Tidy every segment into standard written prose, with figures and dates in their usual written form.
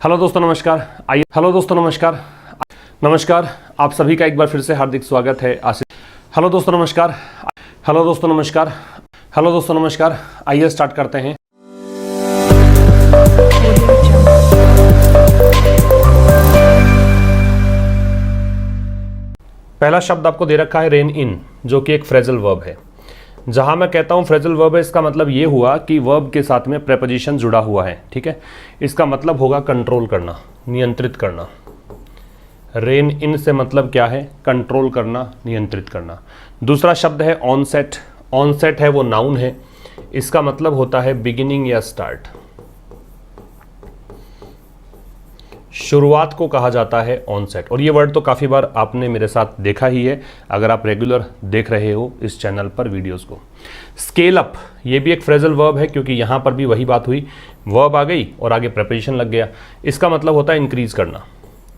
Hello दोस्तों नमस्कार। नमस्कार, आप सभी का एक बार फिर से हार्दिक स्वागत है। हेलो दोस्तों नमस्कार। आइए स्टार्ट करते हैं। पहला शब्द आपको दे रखा है रेन इन, जो कि एक फ्रेजल वर्ब है। जहां मैं कहता हूं फ्रेजल वर्ब है, इसका मतलब ये हुआ कि वर्ब के साथ में प्रेपोजिशन जुड़ा हुआ है। ठीक है, इसका मतलब होगा कंट्रोल करना, नियंत्रित करना। रेन इन से मतलब क्या है? कंट्रोल करना, नियंत्रित करना। दूसरा शब्द है ऑनसेट। ऑनसेट है वो नाउन है, इसका मतलब होता है बिगिनिंग या स्टार्ट। शुरुआत को कहा जाता है ऑनसेट, और ये वर्ड तो काफ़ी बार आपने मेरे साथ देखा ही है अगर आप रेगुलर देख रहे हो इस चैनल पर वीडियोस को। स्केल अप, ये भी एक फ्रेजल वर्ब है, क्योंकि यहाँ पर भी वही बात हुई, वर्ब आ गई और आगे प्रेपोजिशन लग गया। इसका मतलब होता है इंक्रीज करना।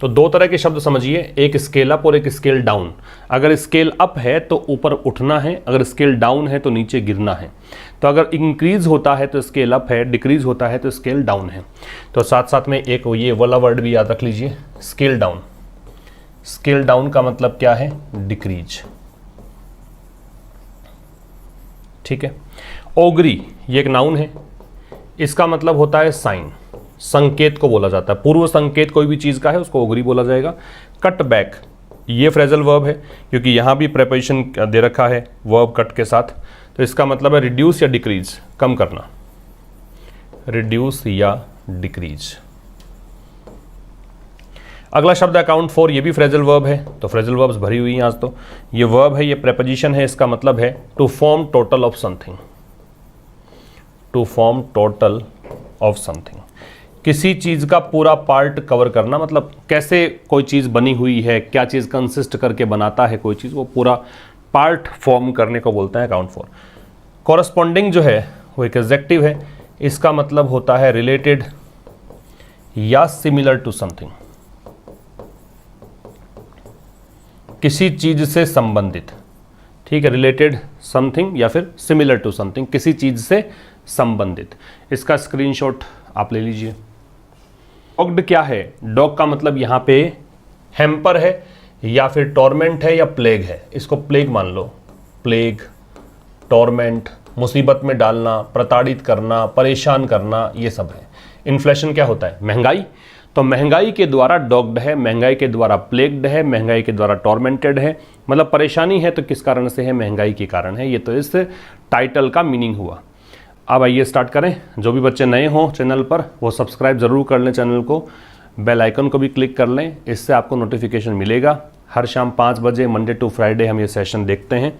तो दो तरह के शब्द समझिए, एक स्केल अप और एक स्केल डाउन। अगर स्केल अप है तो ऊपर उठना है, अगर स्केल डाउन है तो नीचे गिरना है। तो अगर इंक्रीज होता है तो स्केल अप है, डिक्रीज होता है तो स्केल डाउन है। तो साथ साथ में एक ये वाला वर्ड भी याद रख लीजिए, स्केल डाउन। स्केल डाउन का मतलब क्या है? डिक्रीज। ठीक है। ओगरी, ये एक नाउन है, इसका मतलब होता है साइन, संकेत को बोला जाता है। पूर्व संकेत कोई भी चीज का है उसको ओगरी बोला जाएगा। कट बैक, ये फ्रेजल वर्ब है, क्योंकि यहां भी प्रेपोजिशन दे रखा है वर्ब कट के साथ। तो इसका मतलब है रिड्यूस या डिक्रीज, कम करना। रिड्यूस या डिक्रीज। अगला शब्द अकाउंट फॉर, ये भी फ्रेजल वर्ब है। तो फ्रेजल वर्ब्स भरी हुई हैं आज तो। ये वर्ब है, ये प्रेपोजिशन है, इसका मतलब है to form total of something. To form total of something, किसी चीज का पूरा पार्ट कवर करना। मतलब कैसे कोई चीज बनी हुई है, क्या चीज कंसिस्ट करके बनाता है कोई चीज, वो पूरा पार्ट फॉर्म करने को बोलते हैं अकाउंट फॉर। कॉरस्पॉन्डिंग जो है वो एक एडजेक्टिव है, इसका मतलब होता है रिलेटेड या सिमिलर टू समथिंग, किसी चीज से संबंधित। ठीक है, रिलेटेड समथिंग या फिर सिमिलर टू समथिंग, किसी चीज से संबंधित। इसका स्क्रीनशॉट आप ले लीजिए। डॉग्ड क्या है? डॉग का मतलब यहां पे हैम्पर है या फिर टॉर्मेंट है या प्लेग है। इसको प्लेग मान लो। प्लेग, टॉर्मेंट, मुसीबत में डालना, प्रताड़ित करना, परेशान करना, ये सब है। इन्फ्लेशन क्या होता है? महंगाई। तो महंगाई के द्वारा डॉग्ड है, महंगाई के द्वारा प्लेग्ड है, महंगाई के द्वारा टॉर्मेंटेड है। मतलब परेशानी है तो किस कारण से है? महंगाई के कारण है। ये तो इस टाइटल का मीनिंग हुआ। अब आइए स्टार्ट करें। जो भी बच्चे नए हों चैनल पर वो सब्सक्राइब ज़रूर कर लें चैनल को, बेल आइकन को भी क्लिक कर लें, इससे आपको नोटिफिकेशन मिलेगा। हर शाम 5 बजे मंडे टू फ्राइडे हम ये सेशन देखते हैं।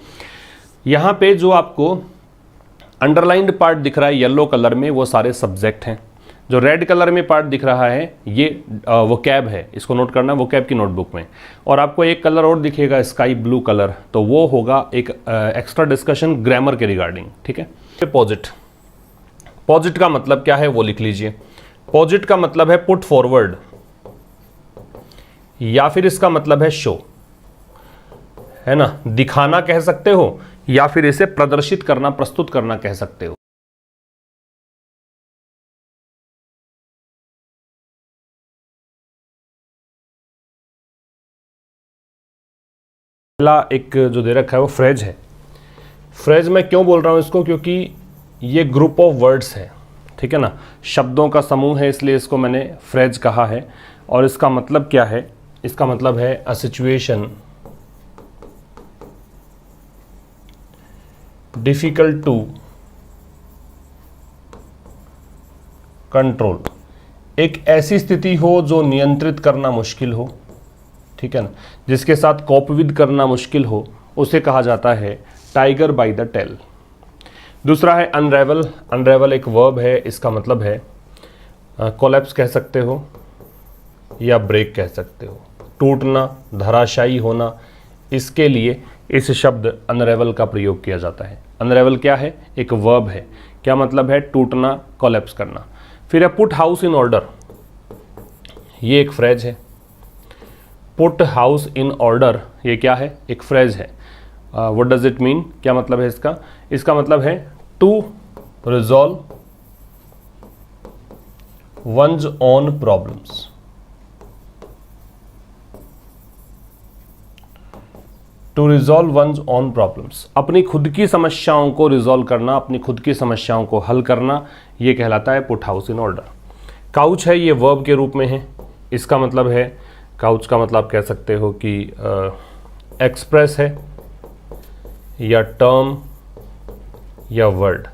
यहाँ पे जो आपको अंडरलाइंड पार्ट दिख रहा है येलो कलर में, वो सारे सब्जेक्ट हैं। जो रेड कलर में पार्ट दिख रहा है ये वोकैब है, इसको नोट करना वोकैब की नोटबुक में। और आपको एक कलर और दिखेगा स्काई ब्लू कलर, तो वो होगा एक एक्स्ट्रा डिस्कशन ग्रामर के रिगार्डिंग। ठीक है। पोजिट, पोजिट का मतलब क्या है वो लिख लीजिए। पोजिट का मतलब है पुट फॉरवर्ड, या फिर इसका मतलब है शो, है ना, दिखाना कह सकते हो, या फिर इसे प्रदर्शित करना, प्रस्तुत करना कह सकते हो। पहला एक जो दे रखा है वो फ्रेज है। फ्रेज मैं क्यों बोल रहा हूं इसको? क्योंकि ये ग्रुप ऑफ वर्ड्स है, ठीक है ना, शब्दों का समूह है, इसलिए इसको मैंने फ्रेज कहा है। और इसका मतलब क्या है? इसका मतलब है a situation difficult to control, एक ऐसी स्थिति हो जो नियंत्रित करना मुश्किल हो, ठीक है ना, जिसके साथ कोपविद करना मुश्किल हो, उसे कहा जाता है टाइगर बाय द टेल। दूसरा है अनरेवल। अनरेवल एक वर्ब है, इसका मतलब है कोलैप्स कह सकते हो या ब्रेक कह सकते हो, टूटना, धराशायी होना। इसके लिए इस शब्द अनरेवल का प्रयोग किया जाता है। अनरेवल क्या है? एक वर्ब है। क्या मतलब है? टूटना, कोलैप्स करना। फिर है पुट हाउस इन ऑर्डर, ये एक फ्रेज है। पुट हाउस इन ऑर्डर, ये क्या है? एक फ्रेज है। What does it mean? क्या मतलब है इसका? इसका मतलब है to resolve one's own problems. To resolve one's own problems, अपनी खुद की समस्याओं को रिजॉल्व करना, अपनी खुद की समस्याओं को हल करना, ये कहलाता है put house in order. Couch है, ये वर्ब के रूप में है। इसका मतलब है, काउच का मतलब कह सकते हो कि एक्सप्रेस है या टर्म या वर्ड,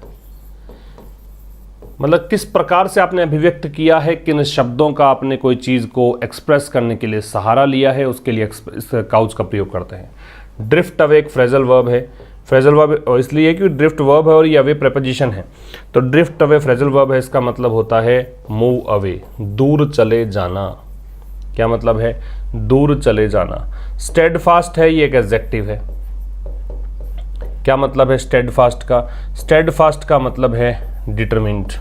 मतलब किस प्रकार से आपने अभिव्यक्त किया है, किन शब्दों का आपने कोई चीज़ को एक्सप्रेस करने के लिए सहारा लिया है, उसके लिए इस काउच का प्रयोग करते हैं। ड्रिफ्ट अवे एक फ्रेजल वर्ब है। फ्रेजल वर्ब इसलिए कि ड्रिफ्ट वर्ब है और ये अवे प्रेपोजिशन है, तो ड्रिफ्ट अवे फ्रेजल वर्ब है। इसका मतलब होता है मूव अवे, दूर चले जाना। क्या मतलब है? दूर चले जाना। स्टेडफास्ट है, ये एक एडजेक्टिव है। क्या मतलब है स्टेडफास्ट का? स्टेडफास्ट का मतलब है डिटरमिन्ड,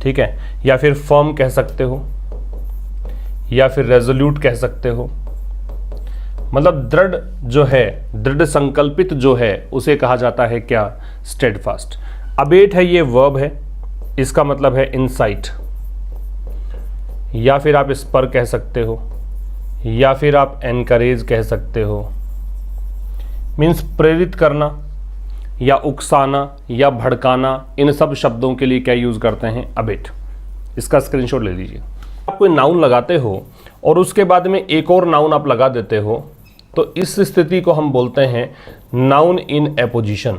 ठीक है, या फिर फर्म कह सकते हो, या फिर रेजोल्यूट कह सकते हो। मतलब दृढ़ जो है, दृढ़ संकल्पित जो है, उसे कहा जाता है क्या? स्टेडफास्ट। अबेट है, ये वर्ब है। इसका मतलब है इनसाइट, या फिर आप स्पर कह सकते हो, या फिर आप एनकरेज कह सकते हो। मीन्स प्रेरित करना या उकसाना या भड़काना, इन सब शब्दों के लिए क्या यूज़ करते हैं? अबेट। इसका स्क्रीनशॉट ले लीजिए। आप कोई नाउन लगाते हो और उसके बाद में एक और नाउन आप लगा देते हो, तो इस स्थिति को हम बोलते हैं नाउन इन एपोजिशन,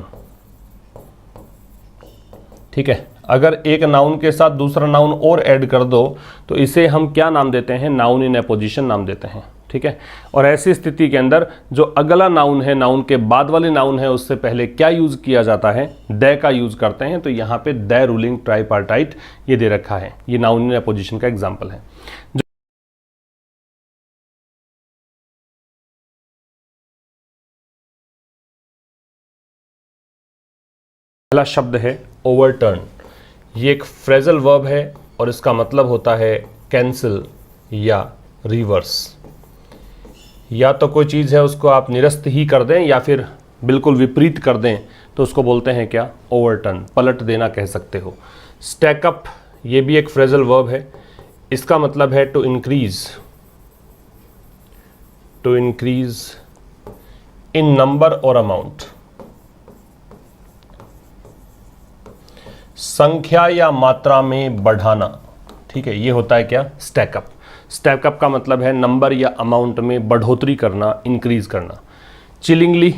ठीक है। अगर एक नाउन के साथ दूसरा नाउन और ऐड कर दो तो इसे हम क्या नाम देते हैं? नाउन इन एपोजिशन नाम देते हैं, ठीक है। और ऐसी स्थिति के अंदर जो अगला नाउन है, नाउन के बाद वाले नाउन है, उससे पहले क्या यूज किया जाता है? द का यूज करते हैं। तो यहाँ पे द रूलिंग ट्राइपार्टाइट ये दे रखा है, ये नाउन इन एपोजिशन का एग्जाम्पल है। पहला शब्द है ओवरटर्न। ये एक फ्रेजल वर्ब है और इसका मतलब होता है कैंसिल या रिवर्स। या तो कोई चीज़ है उसको आप निरस्त ही कर दें या फिर बिल्कुल विपरीत कर दें, तो उसको बोलते हैं क्या? ओवरटर्न, पलट देना कह सकते हो। स्टैकअप, ये भी एक फ्रेजल वर्ब है। इसका मतलब है to increase, to increase in number और अमाउंट, संख्या या मात्रा में बढ़ाना, ठीक है। ये होता है क्या? स्टैकअप। स्टैकअप का मतलब है नंबर या अमाउंट में बढ़ोतरी करना, इंक्रीज करना। चिलिंगली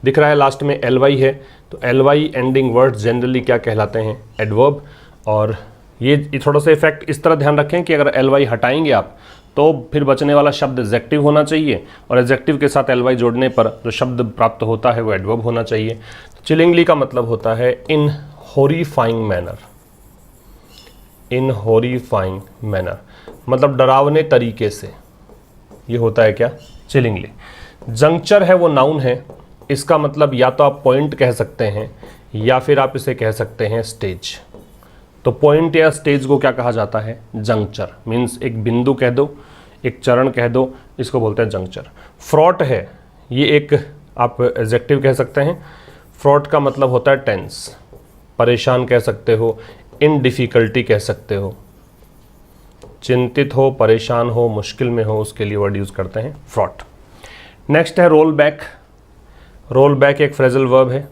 दिख रहा है, लास्ट में एलवाई है, तो एलवाई एंडिंग वर्ड्स जनरली क्या कहलाते हैं? एडवर्ब। और ये थोड़ा सा इफेक्ट इस तरह ध्यान रखें कि अगर एलवाई हटाएंगे आप तो फिर बचने वाला शब्द एडजेक्टिव होना चाहिए, और एडजेक्टिव के साथ एलवाई जोड़ने पर जो शब्द प्राप्त होता है वो एडवर्ब होना चाहिए। तो चिलिंगली का मतलब होता है इन हॉरिफाइंग मैनर, इन हॉरिफाइंग मैनर, मतलब डरावने तरीके से। ये होता है क्या? चिलिंगली। जंक्चर है, वो नाउन है। इसका मतलब या तो आप पॉइंट कह सकते हैं या फिर आप इसे कह सकते हैं स्टेज। तो पॉइंट या स्टेज को क्या कहा जाता है? जंक्चर। मीन्स एक बिंदु कह दो, एक चरण कह दो, इसको बोलते हैं जंक्चर। फ्रॉट है, ये एक आप एडजेक्टिव कह सकते हैं। फ्रॉट का मतलब होता है टेंस, परेशान कह सकते हो, इन डिफ़िकल्टी कह सकते हो, चिंतित हो, परेशान हो, मुश्किल में हो, उसके लिए वर्ड यूज़ करते हैं फ्रॉट। नेक्स्ट है रोल बैक। रोल बैक एक फ्रेजल वर्ब है।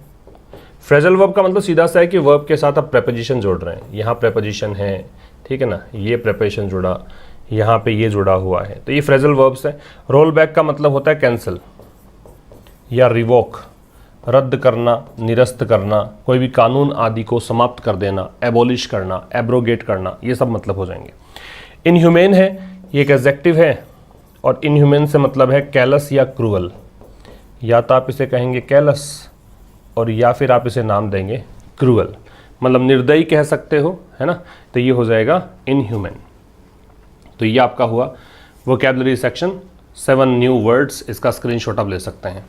फ्रेजल वर्ब का मतलब सीधा सा है कि वर्ब के साथ आप प्रेपोजिशन जोड़ रहे हैं। यहाँ प्रेपोजिशन है, ठीक है ना, ये प्रेपोजिशन जुड़ा, यहाँ पे ये जुड़ा हुआ है, तो ये फ्रेजल वर्ब्स है। रोल बैक का मतलब होता है कैंसिल या रिवोक, रद्द करना, निरस्त करना, कोई भी कानून आदि को समाप्त कर देना, एबोलिश करना, एब्रोगेट करना, ये सब मतलब हो जाएंगे। इनह्यूमेन है, ये एक एडजेक्टिव है, और इनह्यूमेन से मतलब है कैलस या क्रूअल। या तो आप इसे कहेंगे कैलस और या फिर आप इसे नाम देंगे क्रूअल, मतलब निर्दयी कह सकते हो, है ना। तो ये हो जाएगा इनह्यूमेन। तो ये आपका हुआ वोकैबुलरी सेक्शन, 7 न्यू वर्ड्स। इसका स्क्रीनशॉट आप ले सकते हैं।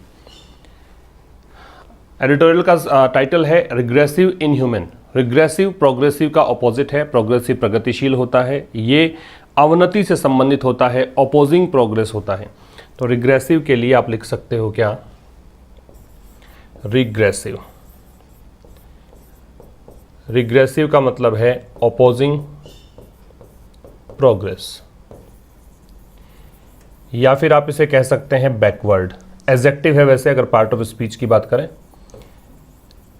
एडिटोरियल का टाइटल है रिग्रेसिव इनह्यूमन। रिग्रेसिव प्रोग्रेसिव का ऑपोजिट है, प्रोग्रेसिव प्रगतिशील होता है, ये अवनति से संबंधित होता है, ऑपोजिंग प्रोग्रेस होता है। तो रिग्रेसिव के लिए आप लिख सकते हो क्या? रिग्रेसिव। रिग्रेसिव का मतलब है ऑपोजिंग प्रोग्रेस, या फिर आप इसे कह सकते हैं बैकवर्ड। एडजेक्टिव है वैसे अगर पार्ट ऑफ स्पीच की बात करें।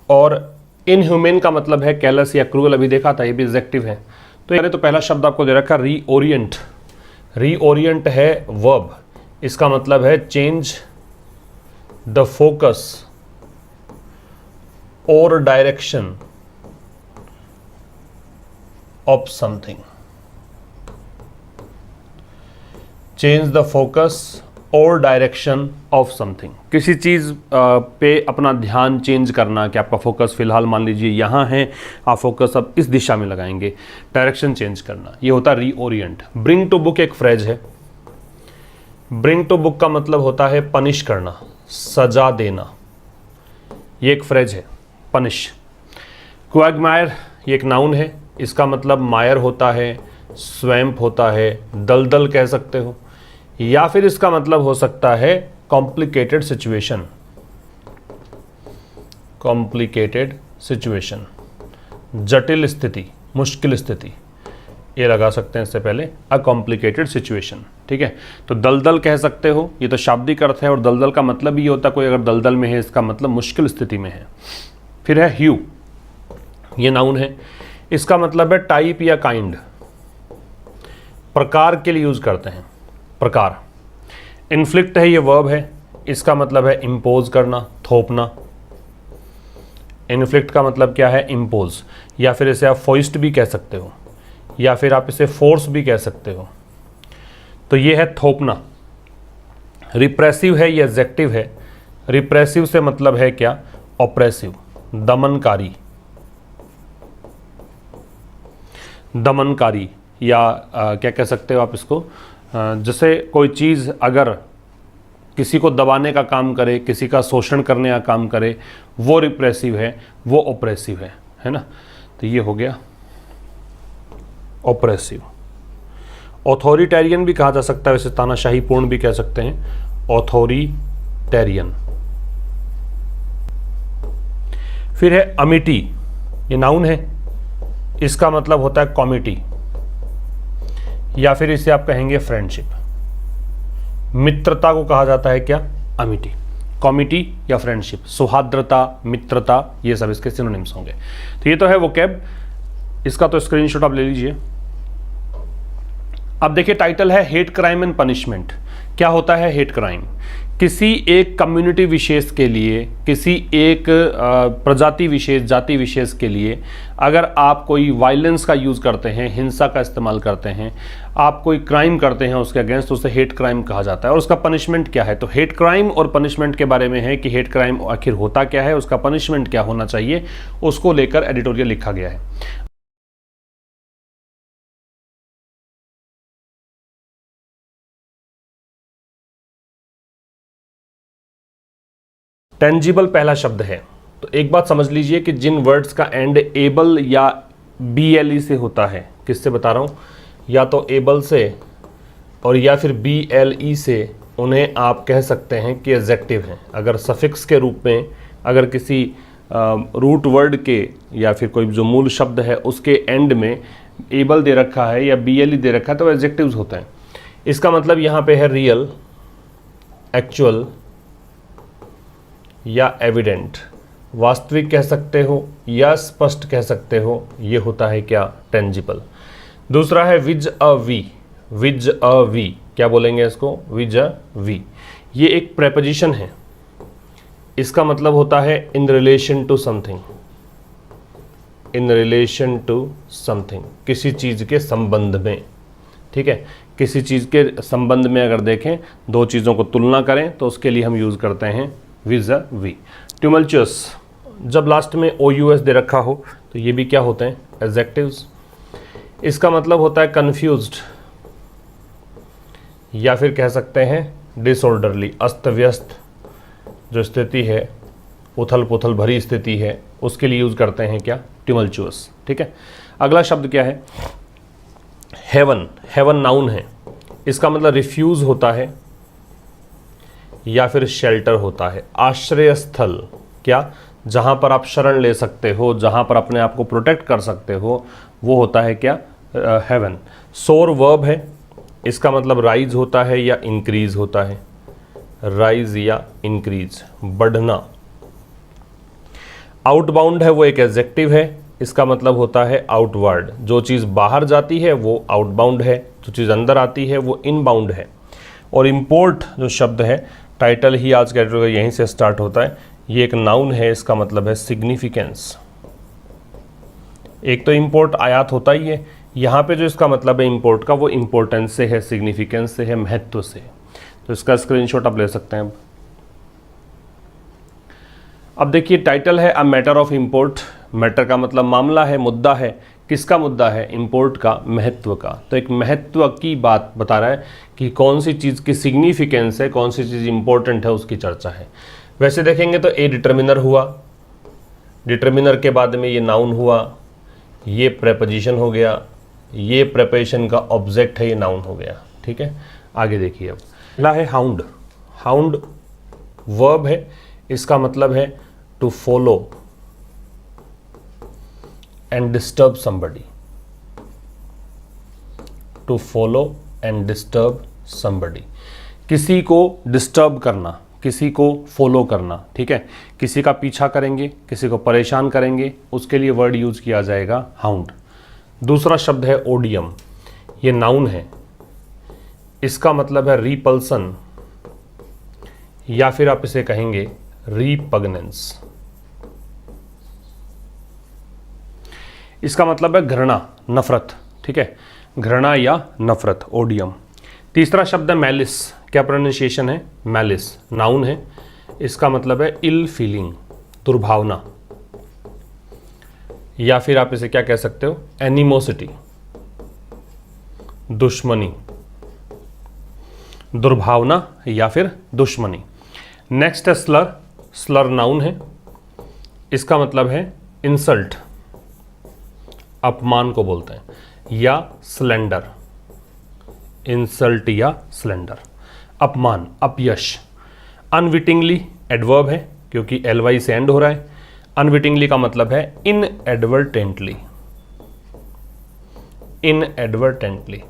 और इनह्यूमन का मतलब है कैलस या क्रूअल, अभी देखा था, ये भी एडजेक्टिव है। तो पहला शब्द आपको दे रखा रीओरिएंट। रीओरिएंट है वर्ब, इसका मतलब है चेंज द फोकस और direction of something. Change the focus और डायरेक्शन ऑफ समथिंग, किसी चीज़ पे अपना ध्यान चेंज करना, कि आपका फोकस फिलहाल मान लीजिए यहाँ है, आप फोकस अब इस दिशा में लगाएंगे, डायरेक्शन चेंज करना, ये होता है रीओरिएंट। ब्रिंग टू बुक एक फ्रेज है। ब्रिंग टू बुक का मतलब होता है पनिश करना, सजा देना, ये एक फ्रेज है, पनिश। क्वैगमायर ये एक नाउन है, इसका मतलब मायर होता है, स्वैम्प होता है, दलदल कह सकते हो, या फिर इसका मतलब हो सकता है कॉम्प्लिकेटेड सिचुएशन। कॉम्प्लिकेटेड सिचुएशन, जटिल स्थिति, मुश्किल स्थिति, ये लगा सकते हैं इससे पहले, अ कॉम्प्लिकेटेड सिचुएशन। ठीक है, तो दलदल कह सकते हो, ये तो शाब्दिक अर्थ है, और दलदल का मतलब ये होता है कोई अगर दलदल में है, इसका मतलब मुश्किल स्थिति में है। फिर है ह्यू, ये नाउन है, इसका मतलब है टाइप या काइंड, प्रकार के लिए यूज करते हैं, प्रकार। इन्फ्लिक्ट है, ये वर्ब है, इसका मतलब है इम्पोज करना, थोपना। इन्फ्लिक्ट का मतलब क्या है, इम्पोज, या फिर इसे आप फोइस्ट भी कह सकते हो, या फिर आप इसे फोर्स भी कह सकते हो। तो ये है थोपना। रिप्रेसिव है, ये एडजेक्टिव है। रिप्रेसिव से मतलब है क्या, ऑप्रेसिव, दमनकारी, दमनकारी, या क्या कह सकते हो आप इसको, जैसे कोई चीज़ अगर किसी को दबाने का काम करे, किसी का शोषण करने का काम करे, वो रिप्रेसिव है, वो ऑप्रेसिव है ना। तो ये हो गया ऑप्रेसिव। ऑथोरिटेरियन भी कहा जा सकता है, वैसे तानाशाही पूर्ण भी कह सकते हैं, ऑथोरिटेरियन। फिर है अमिटी, ये नाउन है, इसका मतलब होता है कॉमिटी, या फिर इसे आप कहेंगे फ्रेंडशिप। मित्रता को कहा जाता है क्या, अमिटी। कॉमिटी या फ्रेंडशिप, सौहार्द्रता, मित्रता, ये सब इसके सिनोनिम्स होंगे। तो ये तो है वोकैब, इसका तो स्क्रीनशॉट आप ले लीजिए। अब देखिए टाइटल है हेट क्राइम एंड पनिशमेंट। क्या होता है हेट क्राइम? किसी एक कम्युनिटी विशेष के लिए, किसी एक प्रजाति विशेष, जाति विशेष के लिए अगर आप कोई वायलेंस का यूज़ करते हैं, हिंसा का इस्तेमाल करते हैं, आप कोई क्राइम करते हैं उसके अगेंस्ट, उसे हेट क्राइम कहा जाता है। और उसका पनिशमेंट क्या है? तो हेट क्राइम और पनिशमेंट के बारे में है कि हेट क्राइम आखिर होता क्या है, उसका पनिशमेंट क्या होना चाहिए, उसको लेकर एडिटोरियल लिखा गया है। टेंजिबल पहला शब्द है। तो एक बात समझ लीजिए कि जिन वर्ड्स का एंड एबल या BLE से होता है, किससे बता रहा हूँ, या तो एबल से और या फिर BLE से, उन्हें आप कह सकते हैं कि एडजेक्टिव हैं। अगर सफिक्स के रूप में अगर किसी रूट वर्ड के या फिर कोई जो मूल शब्द है उसके एंड में एबल दे रखा है या BLE दे रखा है तो एडजेक्टिव्स होते हैं। इसका मतलब यहाँ पे है रियल, एक्चुअल या एविडेंट, वास्तविक कह सकते हो या स्पष्ट कह सकते हो, ये होता है क्या, टेंजिबल। दूसरा है विज अ वी। विज अ वी क्या बोलेंगे इसको, विज अ वी। ये एक प्रेपोजिशन है, इसका मतलब होता है in relation to something. In relation to something, किसी चीज़ के संबंध में। ठीक है, किसी चीज़ के संबंध में अगर देखें, दो चीज़ों को तुलना करें तो उसके लिए हम यूज़ करते हैं विज अ वी। ट्यूमल्चुअस, जब लास्ट में OUS दे रखा हो तो ये भी क्या होते हैं, एडजेक्टिव्स। इसका मतलब होता है कंफ्यूज्ड, या फिर कह सकते हैं डिसऑर्डरली, अस्त व्यस्त जो स्थिति है, उथल पुथल भरी स्थिति है, उसके लिए यूज़ करते हैं क्या, ट्यूमल्चुअस। ठीक है, अगला शब्द क्या है, हेवन। हेवन नाउन है, इसका मतलब रिफ्यूज होता है या फिर शेल्टर होता है, आश्रय स्थल, क्या, जहाँ पर आप शरण ले सकते हो, जहाँ पर अपने आप को प्रोटेक्ट कर सकते हो, वो होता है क्या? हेवन। सोर वर्ब है, इसका मतलब राइज होता है या इंक्रीज होता है, राइज या इंक्रीज, बढ़ना। आउटबाउंड है, वो एक एडजेक्टिव है, इसका मतलब होता है आउटवर्ड। जो चीज़ बाहर जाती है वो आउटबाउंड है, जो चीज़ अंदर आती है वो इनबाउंड है। और इम्पोर्ट जो शब्द है, टाइटल ही आज का यहीं से स्टार्ट होता है, ये एक नाउन है, इसका मतलब है सिग्निफिकेंस। एक तो इम्पोर्ट आयात होता ही है, यहाँ पे जो इसका मतलब है इम्पोर्ट का, वो इम्पोर्टेंस से है, सिग्निफिकेंस से है, महत्व से। तो इसका स्क्रीनशॉट आप ले सकते हैं। अब देखिए टाइटल है a matter of import. Matter का मतलब मामला है, मुद्दा है। किसका मुद्दा है? इम्पोर्ट का, महत्व का। तो एक महत्व की बात बता रहा है कि कौन सी चीज़ की सिग्निफिकेंस है, कौन सी चीज़ इंपॉर्टेंट है, उसकी चर्चा है। वैसे देखेंगे तो ए डिटर्मिनर हुआ, डिटर्मिनर के बाद में ये नाउन हुआ, ये प्रेपोजिशन हो गया, ये प्रेपोजिशन का ऑब्जेक्ट है, ये नाउन हो गया। ठीक है, आगे देखिए। अब पहला है हाउंड। हाउंड वर्ब है, इसका मतलब है to follow and disturb somebody, to follow and disturb somebody, किसी को डिस्टर्ब करना, किसी को फॉलो करना। ठीक है, किसी का पीछा करेंगे, किसी को परेशान करेंगे, उसके लिए वर्ड यूज किया जाएगा हाउंड। दूसरा शब्द है ओडियम, ये नाउन है, इसका मतलब है रिपल्सन, या फिर आप इसे कहेंगे रिपग्नेंस। इसका मतलब है घृणा, नफरत। ठीक है, घृणा या नफरत, ओडियम। तीसरा शब्द है मैलिस। क्या प्रोनाउंसिएशन है? मैलिस, नाउन है, इसका मतलब है इल फीलिंग, दुर्भावना, या फिर आप इसे क्या कह सकते हो? एनिमोसिटी, दुश्मनी, दुर्भावना या फिर दुश्मनी। नेक्स्ट है स्लर। स्लर नाउन है, इसका मतलब है इंसल्ट, अपमान को बोलते हैं, या स्लेंडर, इंसल्ट या स्लेंडर, अपमान, अपयश। अनविटिंगली एडवर्ब है, क्योंकि ly से एंड हो रहा है। अनविटिंगली का मतलब है इनएडवर्टेंटली, इनएडवर्टेंटली,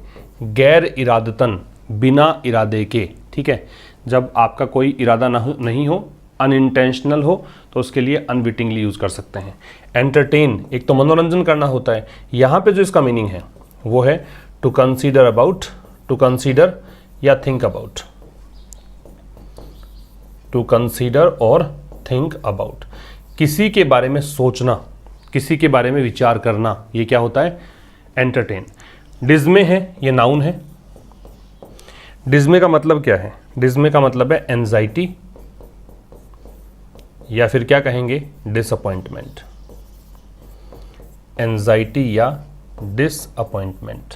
गैर इरादतन, बिना इरादे के। ठीक है, जब आपका कोई इरादा नहीं हो, अनइंटेंशनल हो, तो उसके लिए अनविटिंगली यूज कर सकते हैं। एंटरटेन, एक तो मनोरंजन करना होता है, यहाँ पे जो इसका मीनिंग है वो है to consider about, to consider या थिंक अबाउट, टू कंसीडर और थिंक अबाउट, किसी के बारे में सोचना, किसी के बारे में विचार करना, ये क्या होता है? एंटरटेन। डिज्मे है, ये नाउन है। डिज्मे का मतलब क्या है? डिज्मे का मतलब है एंजाइटी, या फिर क्या कहेंगे? डिसअपॉइंटमेंट, एंजाइटी या डिसअपॉइंटमेंट,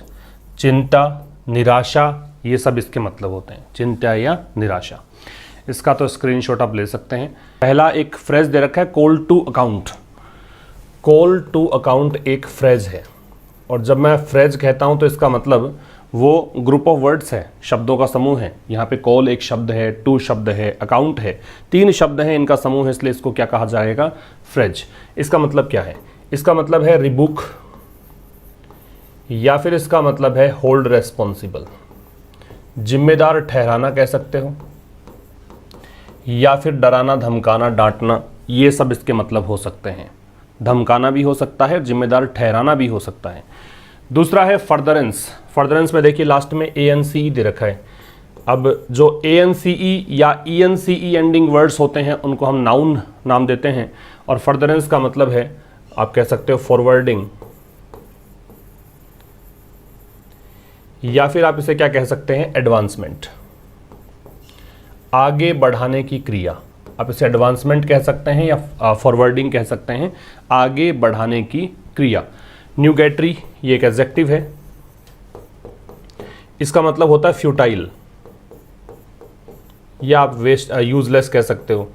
चिंता, निराशा, ये सब इसके मतलब होते हैं, चिंता या निराशा। इसका तो स्क्रीनशॉट आप ले सकते हैं। पहला एक फ्रेज दे रखा है call to account. Call to account एक फ्रेज है, और जब मैं फ्रेज कहता हूं तो इसका मतलब वो ग्रुप ऑफ वर्ड्स है, शब्दों का समूह है। यहाँ पे कॉल एक शब्द है, टू शब्द है, अकाउंट है, 3 शब्द हैं, इनका समूह है, इसलिए इसको क्या कहा जाएगा? फ्रेज। इसका मतलब क्या है? इसका मतलब है रिबुक, या फिर इसका मतलब है होल्ड रेस्पॉन्सिबल, जिम्मेदार ठहराना कह सकते हो, या फिर डराना, धमकाना, डांटना, ये सब इसके मतलब हो सकते हैं। धमकाना भी हो सकता है, जिम्मेदार ठहराना भी हो सकता है। दूसरा है फर्दरेंस। फर्दरेंस में देखिए लास्ट में ANCE दे रखा है। अब जो ANCE या ENCE एंडिंग वर्ड्स होते हैं उनको हम नाउन नाम देते हैं, और फर्दरेंस का मतलब है आप कह सकते हो फॉरवर्डिंग, या फिर आप इसे क्या कह सकते हैं? एडवांसमेंट, आगे बढ़ाने की क्रिया। आप इसे एडवांसमेंट कह सकते हैं या फॉरवर्डिंग कह सकते हैं, आगे बढ़ाने की क्रिया। न्यूगेटरी, ये एक एडजेक्टिव है, इसका मतलब होता है फ्यूटाइल, या आप वेस्ट, यूजलेस कह सकते हो,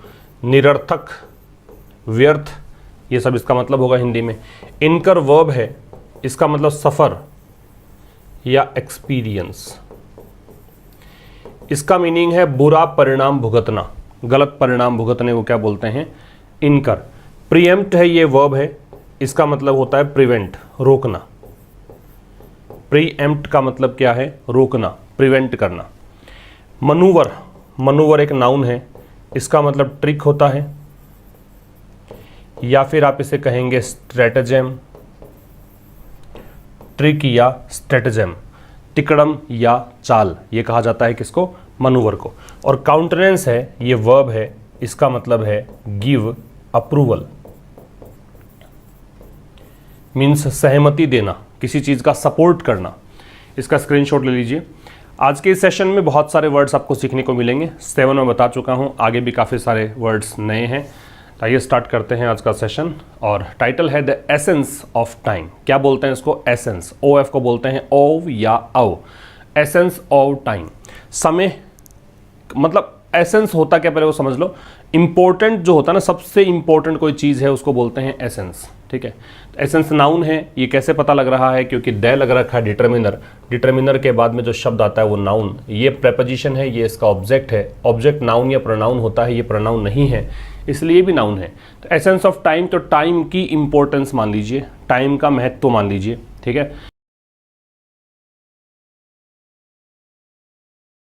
निरर्थक, व्यर्थ, ये सब इसका मतलब होगा हिंदी में। इनकर वर्ब है, इसका मतलब सफ़र या एक्सपीरियंस। इसका मीनिंग है बुरा परिणाम भुगतना, गलत परिणाम भुगतने को क्या बोलते हैं? इनकर। प्रीएम्प्ट है, ये वर्ब है, इसका मतलब होता है प्रिवेंट, रोकना। प्रीएम्प्ट का मतलब क्या है? रोकना, प्रिवेंट करना। मनूवर, मनूवर एक नाउन है, इसका मतलब ट्रिक होता है, या फिर आप इसे कहेंगे स्ट्रेटजेम, ट्रिक या स्ट्रेटजेम, तिकड़म या चाल, ये कहा जाता है किसको? मनूवर को। और काउंटेनेंस है, ये वर्ब है, इसका मतलब है गिव अप्रूवल, मीन्स सहमति देना, किसी चीज़ का सपोर्ट करना। इसका स्क्रीनशॉट ले लीजिए। आज के इस सेशन में बहुत सारे वर्ड्स आपको सीखने को मिलेंगे। 7 में बता चुका हूँ, आगे भी काफ़ी सारे वर्ड्स नए हैं। आइए स्टार्ट करते हैं आज का सेशन। और टाइटल है द एसेंस ऑफ टाइम। क्या बोलते हैं इसको? एसेंस। ओ एफ को बोलते हैं ओव या औ। एसेंस ऑफ टाइम, समय मतलब एसेंस होता क्या, पहले वो समझ लो। इंपॉर्टेंट जो होता है ना, सबसे इंपॉर्टेंट कोई चीज़ है उसको बोलते हैं एसेंस। ठीक है, एसेंस नाउन है। ये कैसे पता लग रहा है? क्योंकि दे लग रखा है डिटर्मिनर, डिटर्मिनर के बाद में जो शब्द आता है वो नाउन। ये प्रेपोजिशन है, ये इसका ऑब्जेक्ट है। ऑब्जेक्ट नाउन या प्रोनाउन होता है, ये प्रोनाउन नहीं है, इसलिए भी नाउन है। तो एसेंस ऑफ टाइम, तो टाइम की इंपॉर्टेंस मान लीजिए, टाइम का महत्व मान लीजिए। ठीक है,